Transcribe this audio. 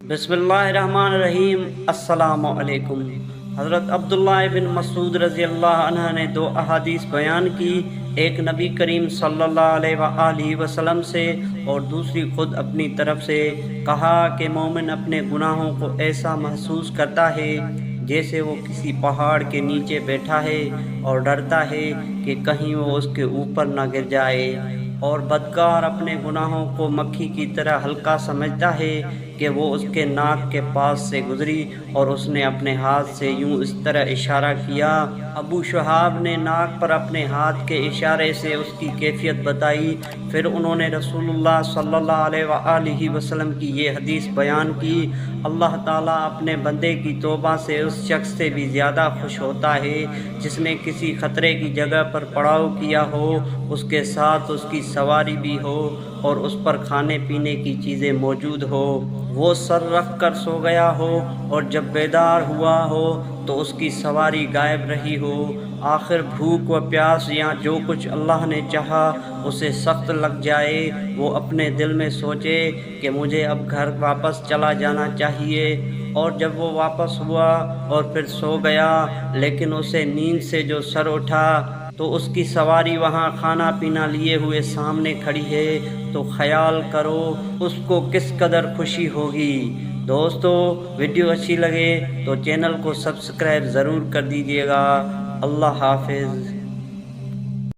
بسم اللہ الرحمن الرحیم۔ السلام علیکم۔ حضرت عبداللہ بن مسعود رضی اللہ عنہ نے دو احادیث بیان کی، ایک نبی کریم صلی اللہ علیہ وآلہ وسلم سے اور دوسری خود اپنی طرف سے۔ کہا کہ مومن اپنے گناہوں کو ایسا محسوس کرتا ہے جیسے وہ کسی پہاڑ کے نیچے بیٹھا ہے اور ڈرتا ہے کہ کہیں وہ اس کے اوپر نہ گر جائے، اور بدکار اپنے گناہوں کو مکھی کی طرح ہلکا سمجھتا ہے کہ وہ اس کے ناک کے پاس سے گزری اور اس نے اپنے ہاتھ سے یوں اس طرح اشارہ کیا۔ ابو شہاب نے ناک پر اپنے ہاتھ کے اشارے سے اس کی کیفیت بتائی، پھر انہوں نے رسول اللہ صلی اللہ علیہ وآلہ وسلم کی یہ حدیث بیان کی: اللہ تعالیٰ اپنے بندے کی توبہ سے اس شخص سے بھی زیادہ خوش ہوتا ہے جس نے کسی خطرے کی جگہ پر پڑاؤ کیا ہو، اس کے ساتھ اس کی سواری بھی ہو اور اس پر کھانے پینے کی چیزیں موجود ہو، وہ سر رکھ کر سو گیا ہو اور جب بیدار ہوا ہو تو اس کی سواری غائب رہی ہو، آخر بھوک و پیاس یا جو کچھ اللہ نے چاہا اسے سخت لگ جائے، وہ اپنے دل میں سوچے کہ مجھے اب گھر واپس چلا جانا چاہیے، اور جب وہ واپس ہوا اور پھر سو گیا لیکن اسے نیند سے جو سر اٹھا تو اس کی سواری وہاں کھانا پینا لیے ہوئے سامنے کھڑی ہے، تو خیال کرو اس کو کس قدر خوشی ہوگی۔ دوستو، ویڈیو اچھی لگے تو چینل کو سبسکرائب ضرور کر دیجیے گا۔ اللہ حافظ۔